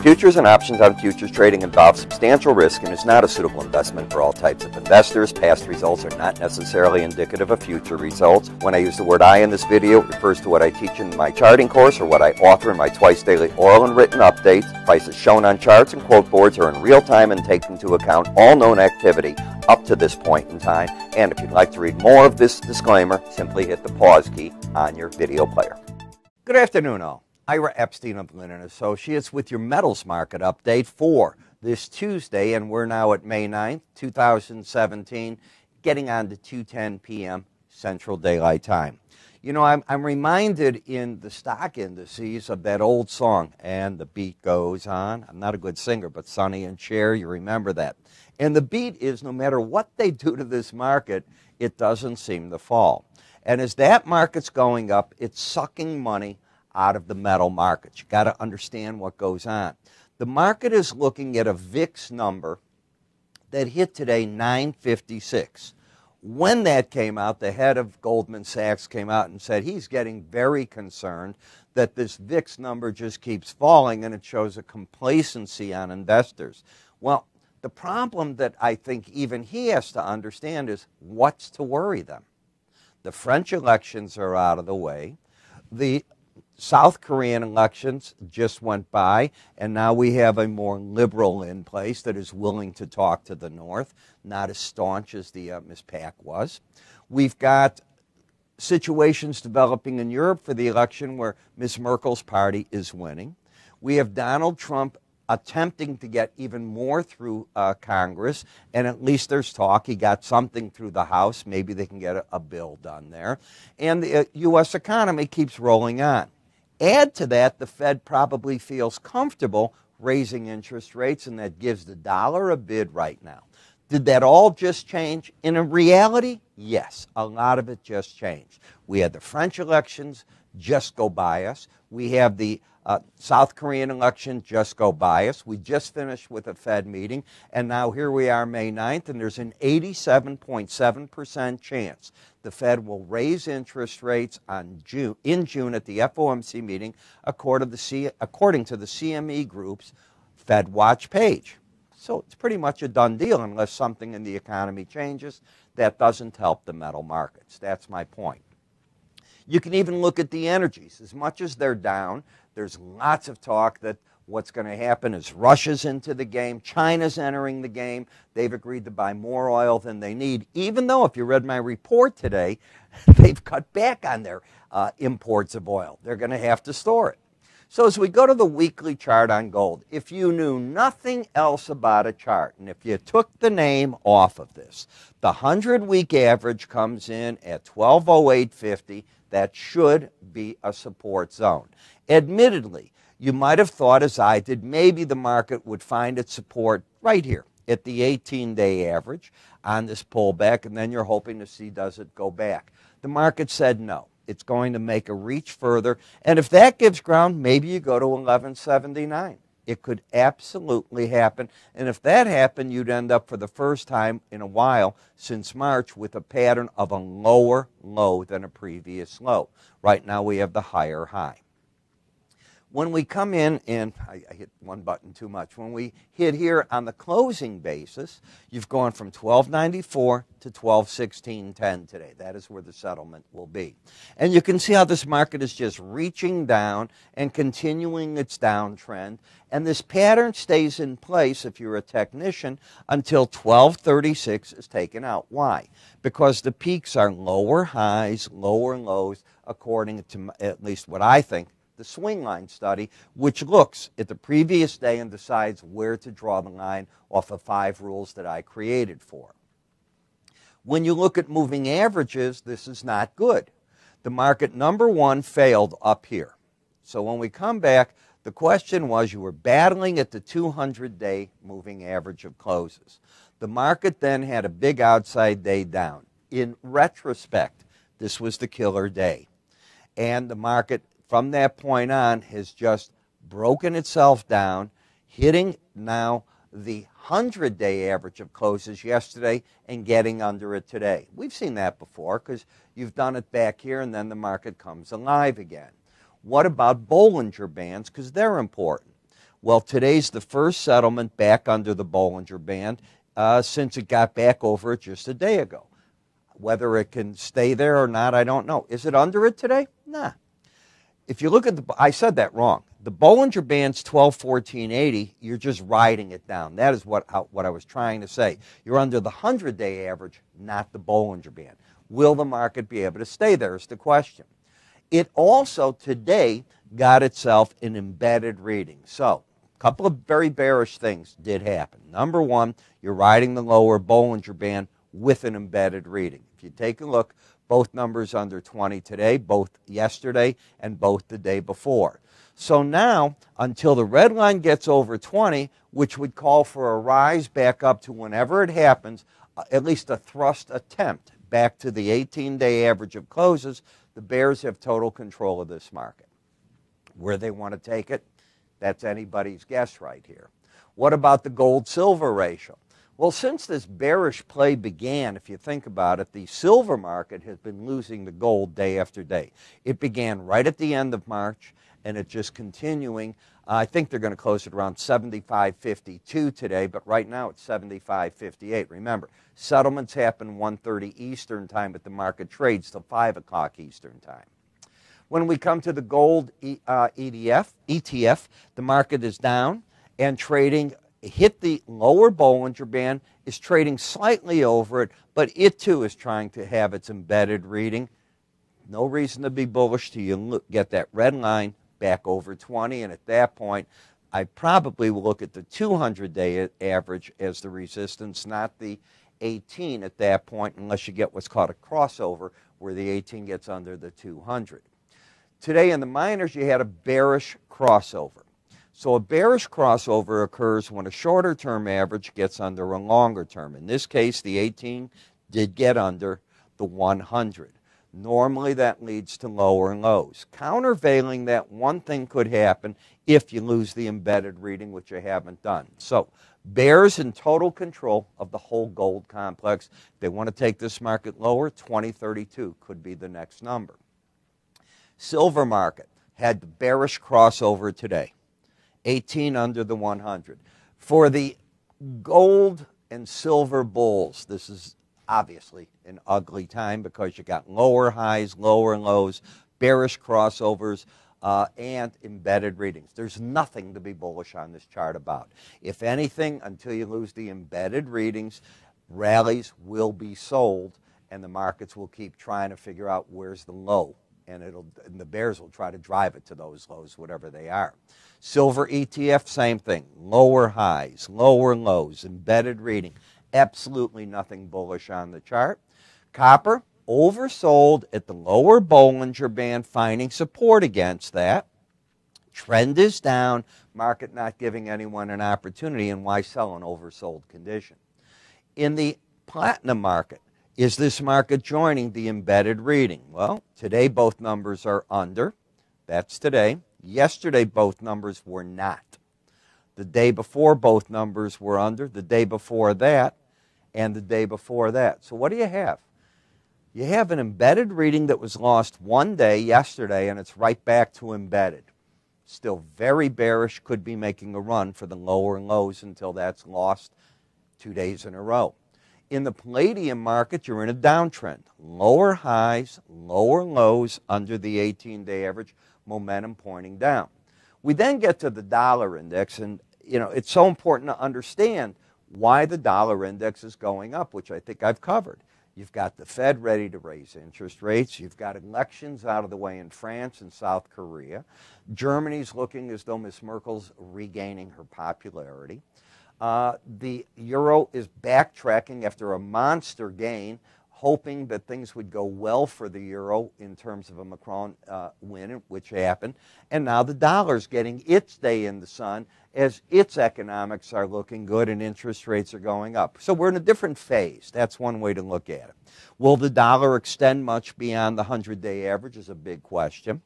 Futures and options on futures trading involve substantial risk and is not a suitable investment for all types of investors. Past results are not necessarily indicative of future results. When I use the word I in this video, it refers to what I teach in my charting course or what I author in my twice daily oral and written updates. Prices shown on charts and quote boards are in real time and take into account all known activity up to this point in time. And if you'd like to read more of this disclaimer, simply hit the pause key on your video player. Good afternoon, all. Ira Epstein of Linn & Associates with your metals market update for this Tuesday, and we're now at May 9th, 2017, getting on to 2:10 p.m. Central Daylight Time. You know, I'm reminded in the stock indices of that old song, and the beat goes on. I'm not a good singer, but Sonny and Cher, you remember that. And the beat is no matter what they do to this market, it doesn't seem to fall. And as that market's going up, it's sucking money out of the metal markets. You got to understand what goes on. The market is looking at a VIX number that hit today 956. When that came out, the head of Goldman Sachs came out and said he's getting very concerned that this VIX number just keeps falling and it shows a complacency on investors. Well, the problem that I think even he has to understand is what's to worry them. The French elections are out of the way. The South Korean elections just went by, and now we have a more liberal in place that is willing to talk to the North, not as staunch as the Ms. Pak was. We've got situations developing in Europe for the election where Ms. Merkel's party is winning. We have Donald Trump attempting to get even more through Congress, and at least there's talk. He got something through the House. Maybe they can get a bill done there. And the U.S. economy keeps rolling on. Add to that, the Fed probably feels comfortable raising interest rates, and that gives the dollar a bid right now. Did that all just change? In a reality, yes, a lot of it just changed. We had the French elections just go by us. We have the South Korean election just go by us. We just finished with a Fed meeting, and now here we are May 9th, and there's an 87.7% chance the Fed will raise interest rates in June at the FOMC meeting, according to the CME Group's Fed Watch page. So it's pretty much a done deal unless something in the economy changes. That doesn't help the metal markets. That's my point. You can even look at the energies. As much as they're down, there's lots of talk that what's going to happen is Russia's into the game, China's entering the game. They've agreed to buy more oil than they need, even though, if you read my report today, they've cut back on their imports of oil. They're going to have to store it. So as we go to the weekly chart on gold, if you knew nothing else about a chart, and if you took the name off of this, the 100-week average comes in at 1208.50. That should be a support zone. Admittedly, you might have thought, as I did, maybe the market would find its support right here at the 18-day average on this pullback, and then you're hoping to see, does it go back? The market said no. It's going to make a reach further, and if that gives ground, maybe you go to 1179. It could absolutely happen, and if that happened, you'd end up for the first time in a while since March with a pattern of a lower low than a previous low. Right now we have the higher high. When we come in, and I hit one button too much, when we hit here on the closing basis, you've gone from 1294 to 1216.10 today. That is where the settlement will be. And you can see how this market is just reaching down and continuing its downtrend. And this pattern stays in place, if you're a technician, until 1236 is taken out. Why? Because the peaks are lower highs, lower lows, according to at least what I think, the swing line study, which looks at the previous day and decides where to draw the line off of 5 rules that I created for. When you look at moving averages, this is not good. The market, number one, failed up here. So when we come back, the question was, you were battling at the 200-day moving average of closes. The market then had a big outside day down. In retrospect, this was the killer day. And the market, from that point on, has just broken itself down, hitting now the 100-day average of closes yesterday and getting under it today. We've seen that before because you've done it back here and then the market comes alive again. What about Bollinger Bands? Because they're important. Well, today's the first settlement back under the Bollinger Band since it got back over it just a day ago. Whether it can stay there or not, I don't know. Is it under it today? Nah. If you look at I said that wrong. The Bollinger Band's 1214.80, you're just riding it down. That is what I was trying to say. You're under the 100-day average, not the Bollinger Band. Will the market be able to stay there is the question. It also today got itself an embedded reading. So a couple of very bearish things did happen. Number one, you're riding the lower Bollinger Band with an embedded reading. If you take a look, both numbers under 20 today, both yesterday and both the day before. So now, until the red line gets over 20, which would call for a rise back up to whenever it happens, at least a thrust attempt back to the 18-day average of closes, the bears have total control of this market. Where they want to take it, that's anybody's guess right here. What about the gold-silver ratio? Well, since this bearish play began, if you think about it, the silver market has been losing the gold day after day. It began right at the end of March, and it's just continuing. I think they're going to close at around 75.52 today, but right now it's 75.58. Remember, settlements happen 1:30 Eastern time, but the market trades till 5 o'clock Eastern time. When we come to the gold ETF, the market is down and trading. Hit the lower Bollinger Band, is trading slightly over it, but it too is trying to have its embedded reading. No reason to be bullish till you get that red line back over 20, and at that point, I probably will look at the 200-day average as the resistance, not the 18 at that point, unless you get what's called a crossover, where the 18 gets under the 200. Today in the minors, you had a bearish crossover. So a bearish crossover occurs when a shorter term average gets under a longer term. In this case, the 18 did get under the 100. Normally that leads to lower lows. Countervailing that, one thing could happen if you lose the embedded reading, which you haven't done. So bears in total control of the whole gold complex. If they want to take this market lower, 2032 could be the next number. Silver market had the bearish crossover today. 18 under the 100. For the gold and silver bulls, this is obviously an ugly time because you got lower highs, lower lows, bearish crossovers, and embedded readings. There's nothing to be bullish on this chart about. If anything, until you lose the embedded readings, rallies will be sold, and the markets will keep trying to figure out where's the low, and the bears will try to drive it to those lows, whatever they are. Silver ETF, same thing. Lower highs, lower lows, embedded reading. Absolutely nothing bullish on the chart. Copper, oversold at the lower Bollinger Band, finding support against that. Trend is down. Market not giving anyone an opportunity, and why sell an oversold condition? In the platinum market, is this market joining the embedded reading? Well, today both numbers are under. That's today. Yesterday, both numbers were not. The day before, both numbers were under. The day before that, and the day before that. So what do you have? You have an embedded reading that was lost one day, yesterday, and it's right back to embedded. Still very bearish, could be making a run for the lower lows until that's lost 2 days in a row. In the palladium market, you're in a downtrend. Lower highs, lower lows under the 18-day average, momentum pointing down. We then get to the dollar index, and it's so important to understand why the dollar index is going up, which I think I've covered. You've got the Fed ready to raise interest rates. You've got elections out of the way in France and South Korea. Germany's looking as though Ms. Merkel's regaining her popularity. The euro is backtracking after a monster gain, hoping that things would go well for the euro in terms of a Macron win, which happened. And now the dollar's getting its day in the sun as its economics are looking good and interest rates are going up. So we're in a different phase. That's one way to look at it. Will the dollar extend much beyond the 100-day average is a big question.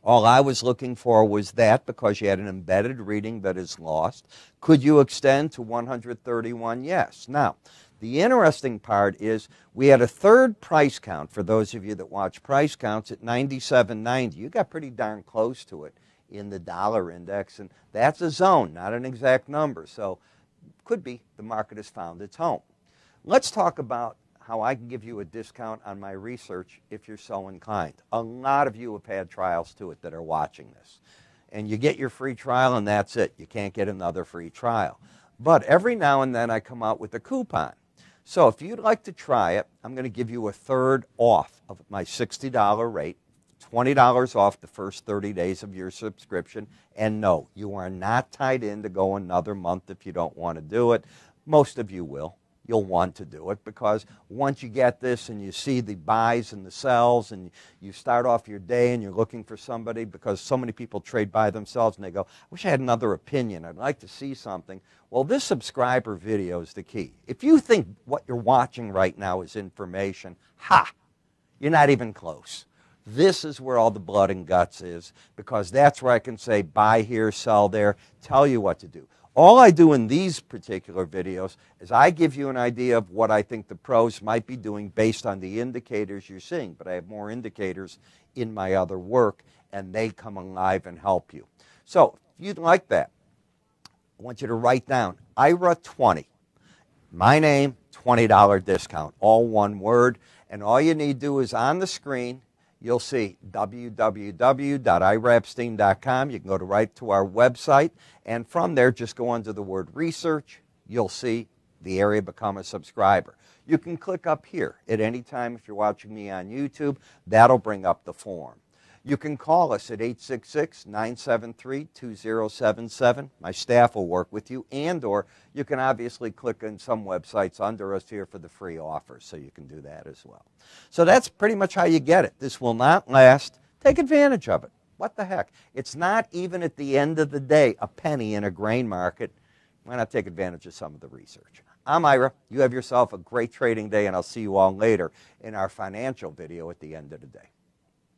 All I was looking for was that, because you had an embedded reading that is lost. Could you extend to 131? Yes. Now, the interesting part is we had a third price count, for those of you that watch price counts, at 97.90. You got pretty darn close to it in the dollar index, and that's a zone, not an exact number. So could be the market has found its home. Let's talk about how I can give you a discount on my research if you're so inclined. A lot of you have had trials to it that are watching this. And you get your free trial and that's it. You can't get another free trial. But every now and then I come out with a coupon. So if you'd like to try it, I'm going to give you a third off of my $60 rate, $20 off the first 30 days of your subscription. And no, you are not tied in to go another month if you don't want to do it. Most of you will. You'll want to do it because once you get this and you see the buys and the sells and you start off your day and you're looking for somebody, because so many people trade by themselves and they go, I wish I had another opinion. I'd like to see something. Well, this subscriber video is the key. If you think what you're watching right now is information, you're not even close. This is where all the blood and guts is, because that's where I can say buy here, sell there, tell you what to do. All I do in these particular videos is I give you an idea of what I think the pros might be doing based on the indicators you're seeing. But I have more indicators in my other work, and they come alive and help you. So if you'd like that, I want you to write down Ira 20. My name, $20 discount, all one word. And all you need to do is on the screen, you'll see www.iraepstein.com. You can go right to our website, and from there, just go under the word research. You'll see the area Become a Subscriber. You can click up here at any time if you're watching me on YouTube. That'll bring up the form. You can call us at 866-973-2077. My staff will work with you, or you can obviously click on some websites under us here for the free offers, so you can do that as well. So that's pretty much how you get it. This will not last. Take advantage of it. What the heck? It's not even at the end of the day a penny in a grain market. Why not take advantage of some of the research? I'm Ira. You have yourself a great trading day, and I'll see you all later in our financial video at the end of the day.